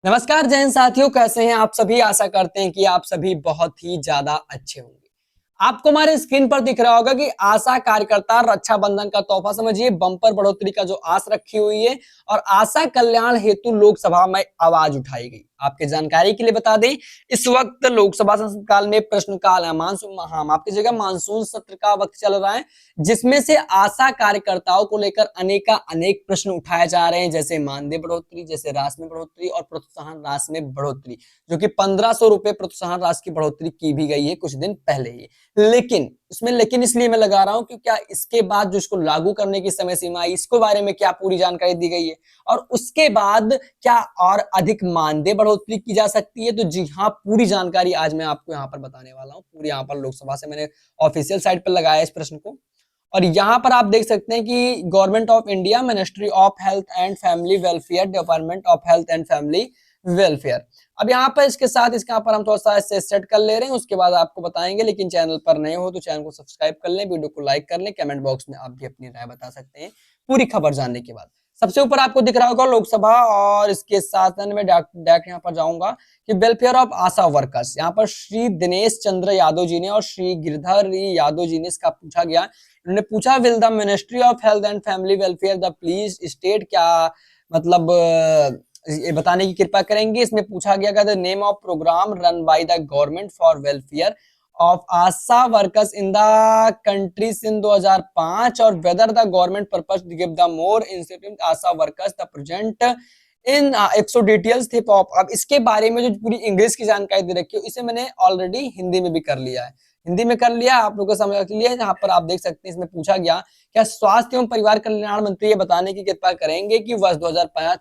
नमस्कार जैन साथियों, कैसे हैं आप सभी। आशा करते हैं कि आप सभी बहुत ही ज्यादा अच्छे होंगे। आपको हमारे स्क्रीन पर दिख रहा होगा कि आशा कार्यकर्ता रक्षाबंधन का तोहफा समझिए बम्पर बढ़ोतरी का जो आस रखी हुई है और आशा कल्याण हेतु लोकसभा में आवाज उठाई गई। आपके जानकारी के लिए बता दें, इस वक्त लोकसभा संसद काल में प्रश्नकाल है, मानसून माफ कीजिएगा मानसून सत्र का वक्त चल रहा है, जिसमें से आशा कार्यकर्ताओं को लेकर अनेक प्रश्न उठाए जा रहे हैं, जैसे मानदेय बढ़ोतरी, जैसे राशि में बढ़ोतरी और प्रोत्साहन राशि में बढ़ोतरी, जो कि 1500 रुपए प्रोत्साहन राशि की बढ़ोतरी की भी गई है कुछ दिन पहले ही। लेकिन इसलिए मैं लगा रहा हूं कि क्या इसके बाद जो इसको लागू करने की समय सीमा है, इसके बारे में क्या पूरी जानकारी दी गई है और उसके बाद क्या और अधिक मानदेय बढ़ोतरी की जा सकती है। तो जी हाँ, पूरी जानकारी आज मैं आपको यहाँ पर बताने वाला हूँ। पूरी यहाँ पर लोकसभा से मैंने ऑफिशियल साइट पर लगाया इस प्रश्न को, और यहाँ पर आप देख सकते हैं कि government of India, ministry of health and family welfare, department of health and family welfare. अब यहाँ पर इसके साथ इसके यहाँ पर हम थोड़ा सा ऐसे सेट कर ले रहे हैं, उसके बाद आपको बताएंगे। लेकिन चैनल पर नए हो तो चैनल को सब्सक्राइब कर लें, वीडियो को लाइक कर लें, कमेंट बॉक्स में आप भी अपनी राय बता सकते हैं पूरी खबर जानने के बाद। सबसे ऊपर आपको दिख रहा होगा लोकसभा, और इसके साथ मैं डायरेक्ट यहाँ पर जाऊंगा कि वेलफेयर ऑफ आशा वर्कर्स। यहाँ पर श्री दिनेश चंद्र यादव जी ने और श्री गिरधर यादव जी ने इसका पूछा गया। उन्होंने पूछा, will the ministry of health and family welfare the please state, क्या मतलब ये बताने की कृपा करेंगे। इसमें पूछा गया the name of program run by the government for welfare of Asha workers in the country in 2005 और whether the government purpose give the more incentive Asha workers the present in 100 details थे pop. अब इसके बारे में जो पूरी English की जानकारी दे रखी है, इसे मैंने ऑलरेडी हिंदी में भी कर लिया है, हिंदी में कर लिया, आप लोगों को समझ लिया। यहाँ पर आप देख सकते हैं, इसमें पूछा गया, क्या स्वास्थ्य एवं परिवार कल्याण मंत्री ये बताने की कृपा करेंगे कि वर्ष 2005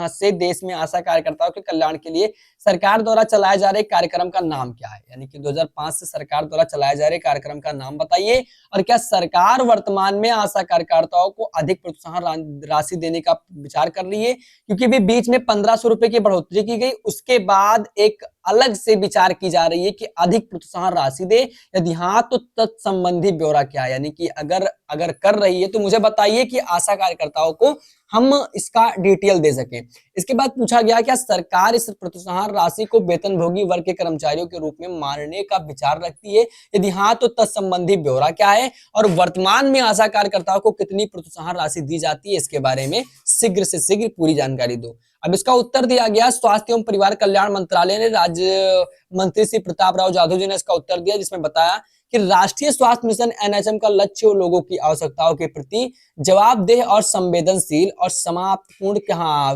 से देश में आशा कार्यकर्ताओं के कल्याण के लिए सरकार द्वारा चलाए जा रहे कार्यक्रम का नाम क्या है। यानी कि 2005 से सरकार द्वारा चलाए जा रहे कार्यक्रम का नाम बताइए, और क्या सरकार वर्तमान में आशा कार्यकर्ताओं को अधिक प्रोत्साहन राशि देने का विचार कर रही है, क्योंकि भी बीच में 1500 रुपए की बढ़ोतरी की गई, उसके बाद एक अलग से विचार की जा रही है कि अधिक प्रोत्साहन राशि दे। यदि हाँ तो तत्संबंधी ब्यौरा क्या है, यानी कि अगर अगर कर रही है तो मुझे बताइए कि आशा कार्यकर्ताओं को हम इसका डिटेल दे सके। इसके बाद पूछा गया, क्या सरकार इस प्रोत्साहन राशि को वेतनभोगी वर्ग के कर्मचारियों के रूप में मानने का विचार रखती है, यदि हाँ तो तत्संबंधी ब्यौरा क्या है, और वर्तमान में आशा कार्यकर्ताओं को कितनी प्रोत्साहन राशि दी जाती है, इसके बारे में शीघ्र से शीघ्र पूरी जानकारी दो। अब इसका उत्तर दिया गया, स्वास्थ्य एवं परिवार कल्याण मंत्रालय ने राज्य मंत्री श्री प्रताप राव जाधव जी ने इसका उत्तर दिया, जिसमें बताया कि राष्ट्रीय स्वास्थ्य मिशन एनएचएम का लक्ष्य लोगों की आवश्यकताओं के प्रति जवाबदेह और संवेदनशील और समाप्तपूर्ण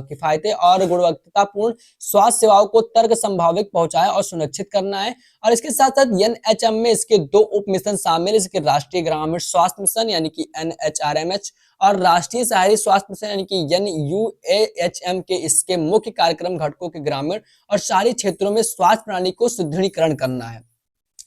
किफायतें और गुणवत्तापूर्ण स्वास्थ्य सेवाओं को तर्क संभावित पहुंचाए और सुनिश्चित करना है। और इसके साथ साथ एनएचएम में इसके 2 उप मिशन शामिल है, इसके राष्ट्रीय ग्रामीण स्वास्थ्य मिशन यानी कि एनएचआरएमएच और राष्ट्रीय शहरी स्वास्थ्य मिशन यानी कि एनयूएएचएम के इसके मुख्य कार्यक्रम घटकों के ग्रामीण और शहरी क्षेत्रों में स्वास्थ्य प्रणाली को सुदृढ़ीकरण करना है।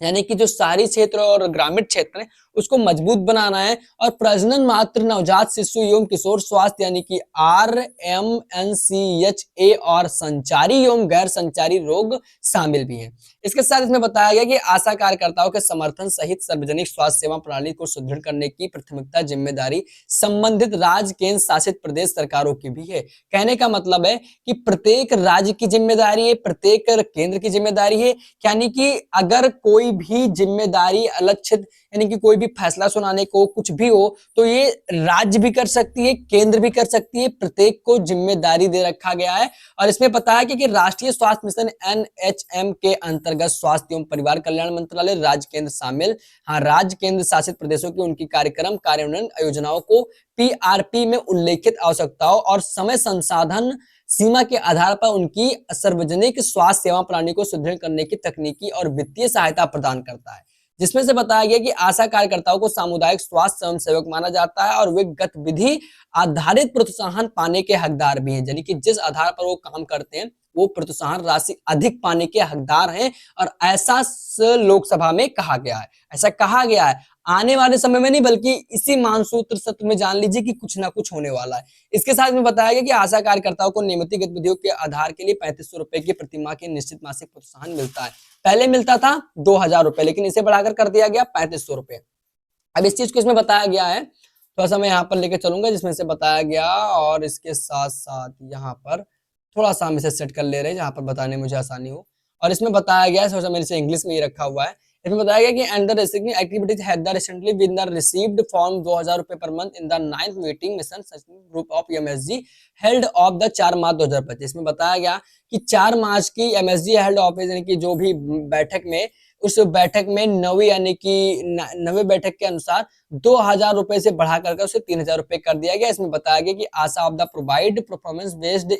यानी कि जो शहरी क्षेत्र और ग्रामीण क्षेत्र है उसको मजबूत बनाना है, और प्रजनन मात्र नवजात शिशु एवं किशोर स्वास्थ्य यानी कि RMNCHA और संचारी एवं गैर संचारी रोग शामिल भी हैं। इसके साथ इसमें बताया गया कि आशा कार्यकर्ताओं के समर्थन सहित सार्वजनिक स्वास्थ्य सेवा प्रणाली को सुदृढ़ करने की प्राथमिकता जिम्मेदारी संबंधित राज्य केंद्र शासित प्रदेश सरकारों की भी है। कहने का मतलब है कि प्रत्येक राज्य की जिम्मेदारी है, प्रत्येक केंद्र की जिम्मेदारी है। यानी कि अगर कोई भी जिम्मेदारी अलक्षित, यानी कि कोई भी फैसला सुनाने को कुछ भी हो तो ये राज्य भी कर सकती है, केंद्र भी कर सकती है, प्रत्येक को जिम्मेदारी दे रखा गया है। और इसमें बताया कि राष्ट्रीय स्वास्थ्य मिशन एनएचएम के अंतर्गत स्वास्थ्य एवं परिवार कल्याण मंत्रालय, राज्य केंद्र शामिल, हाँ राज्य केंद्र शासित प्रदेशों की उनकी कार्यक्रम कार्यान्वयन योजनाओं को पीआरपी में उल्लेखित आवश्यकताओं और समय संसाधन सीमा के आधार पर उनकी सार्वजनिक स्वास्थ्य सेवा प्रणाली को सुदृढ़ करने की तकनीकी और वित्तीय सहायता प्रदान करता है। जिसमें से बताया गया कि आशा कार्यकर्ताओं को सामुदायिक स्वास्थ्य स्वयंसेवक माना जाता है और वे गतिविधि आधारित प्रोत्साहन पाने के हकदार भी हैं। यानी कि जिस आधार पर वो काम करते हैं वो प्रोत्साहन राशि अधिक पाने के हकदार हैं, और ऐसा लोकसभा में कहा गया है, ऐसा कहा गया है। आने वाले समय में नहीं बल्कि इसी मानसूत्र सत्र में जान लीजिए कि कुछ ना कुछ होने वाला है। इसके साथ में बताया गया कि आशा कार्यकर्ताओं को नियमित गतिविधियों के आधार के लिए 3500 रुपए की प्रतिमाह की निश्चित मासिक प्रोत्साहन मिलता है। पहले मिलता था 2000 रुपए, लेकिन इसे बढ़ाकर कर दिया गया 3500 रुपए। अब इस चीज को इसमें बताया गया है, थोड़ा सा मैं यहाँ पर लेकर चलूंगा जिसमें से बताया गया, और इसके साथ साथ यहाँ पर थोड़ा सा हम इसे सेट कर ले रहे हैं जहां पर बताने मुझे आसानी हो। और इसमें बताया गया है, सोचा मैंने इसे इंग्लिश में ही रखा हुआ है। इसमें बताया गया कि and the resigning activities had the recently win the received form 2000 रुपए पर month in the 9th meeting mission group of M S G held of the 4 March 2025। इसमें बताया गया कि 4 मार्च की एमएसजी हेल्ड ऑफिस यानी कि जो भी बैठक में, उस बैठक में नवी यानी कि नवे बैठक के अनुसार 2000 रुपए से बढ़ा करके उसे 3000 रुपए कर दिया गया। इसमें बताया गया कि ASHA of the provide performance based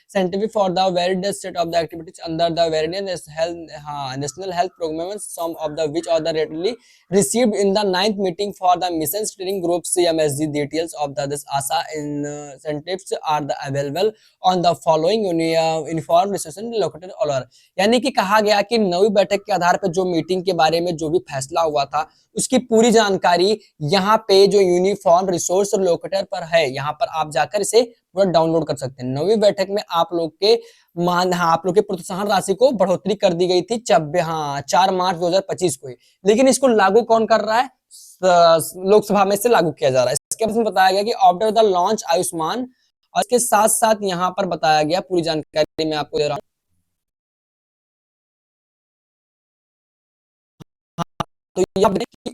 incentive for the various set of the activities under the various health national health programs, some of the which are the readily received in the 9th meeting for the mission steering group CMSG. Details of the this ASA incentives are the available on the following uniform decision located all over। यानी कि कहा गया कि नवी बैठक के आधार पर जो meeting के बारे में जो भी फैसला हुआ था उसकी पूरी जानकारी यहाँ पे जो यूनिफॉर्म रिसोर्स लोकेटर पर है, यहाँ पर आप जाकर इसे पूरा डाउनलोड कर सकते हैं। नवी बैठक में आप लोग के आप लोग के प्रोत्साहन राशि को बढ़ोतरी कर दी गई थी 4 मार्च 2025 को ही, लेकिन इसको लागू कौन कर रहा है? लोकसभा में से लागू किया जा रहा है। इसके बाद बताया गया कि आफ्टर द लॉन्च आयुष्मान, और इसके साथ साथ यहाँ पर बताया गया, पूरी जानकारी मैं आपको दे रहा हूँ। तो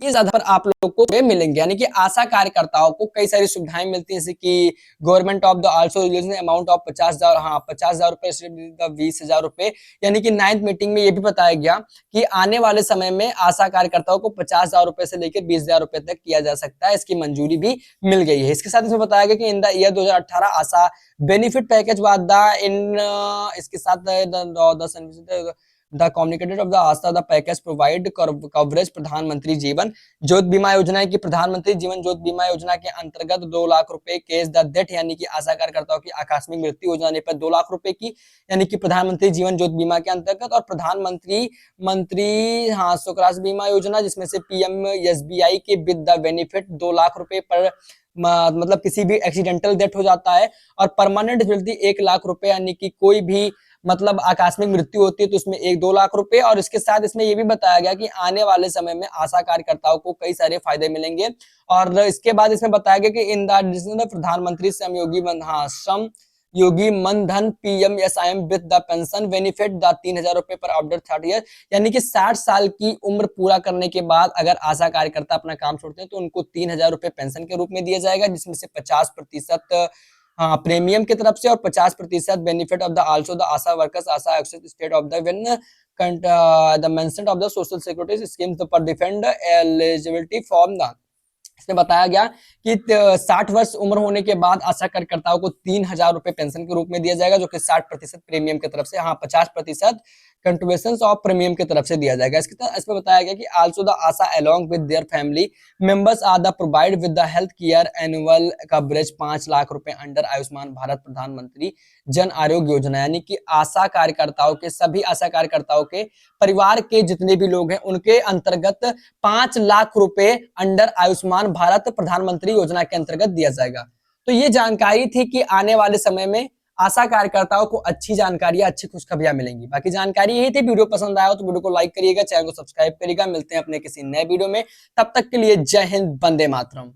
इस आधार पर आप लोग को मिलेंगे, यानी कि आशा कार्यकर्ताओं को कई सारी सुविधाएं मिलती हैं, जैसे कि government of the also amount of 50,000, 50,000 रुपए से 20,000 रुपए। यानी कि 9th मीटिंग में ये भी बताया गया कि आने वाले समय में आशा कार्यकर्ताओं को 50,000 रुपए से लेकर 20,000 रुपए तक किया जा सकता है, इसकी मंजूरी भी मिल गई है। इसके साथ इसमें बताया गया कि in the year 2018 Asha benefit package बाद इसके साथ the communicated of the Aastha the package provide coverage प्रधानमंत्री जीवन ज्योति बीमा योजना की प्रधानमंत्री जीवन ज्योति बीमा योजना के अंतर्गत 2 लाख रुपए केस द डेथ, यानी कि आशा कार्यकर्ताओं की आकस्मिक मृत्यु हो जाने पर 2 लाख रुपए की, यानी कि प्रधानमंत्री जीवन ज्योति बीमा के अंतर्गत, और प्रधानमंत्री सुकराज बीमा योजना जिसमें से पीएम एसबीआई के विद द बेनिफिट 2 लाख रुपए पर मतलब किसी भी एक्सीडेंटल डेथ हो जाता है, और परमानेंट डिसेबिलिटी 1 लाख रुपए, यानी कि कोई भी मतलब आकस्मिक मृत्यु होती है तो उसमें 2 लाख रुपए। और इसके साथ इसमें यह भी बताया गया कि आने वाले समय में आशा कार्यकर्ताओं को कई सारे फायदे मिलेंगे। और इसके बाद इसमें बताया गया कि इन द प्रधानमंत्री श्रम योगी मन धन PMSIM with the pension benefit the 3,000 रुपए पर आफ्टर 30 ईयर, यानी कि 60 साल की उम्र पूरा करने के बाद अगर आशा कार्यकर्ता अपना काम छोड़ते हैं तो उनको 3,000 रुपए पेंशन के रूप में दिया जाएगा, जिसमें से 50% प्रीमियम की तरफ से और 50% benefit of the also the ASHA workers ASHA access state of the when the mention of the social security scheme पर डिफेंड एलिजिबिलिटी फॉर्म द। इसमें बताया गया कि 60 वर्ष उम्र होने के बाद आशा कार्यकर्ताओं को 3,000 रुपए पेंशन के रूप में दिया जाएगा, जो कि 60% प्रीमियम की तरफ से 50% कंट्रीब्यूशंस ऑफ प्रीमियम की तरफ से दिया जाएगा। इसमें बताया गया कि also the ASHA along with their family members are the provide with the health care annual coverage 5 lakh रुपए अंडर आयुष्मान भारत प्रधानमंत्री जन आरोग्य योजना, यानी कि आशा कार्यकर्ताओं के सभी आशा कार्यकर्ताओं के परिवार के जितने भी लोग हैं उनके अंतर्गत 5 लाख रुपए अंडर आयुष्मान भारत प्रधानमंत्री योजना के अंतर्गत दिया जाएगा। तो ये जानकारी थी कि आने वाले समय में आशा कार्यकर्ताओं को अच्छी जानकारियां, अच्छी खुशखबरियां मिलेंगी। बाकी जानकारी यही थी। वीडियो पसंद आया हो तो वीडियो को लाइक करिएगा, चैनल को सब्सक्राइब करिएगा। मिलते हैं अपने किसी नए वीडियो में, तब तक के लिए जय हिंद, वंदे मातरम।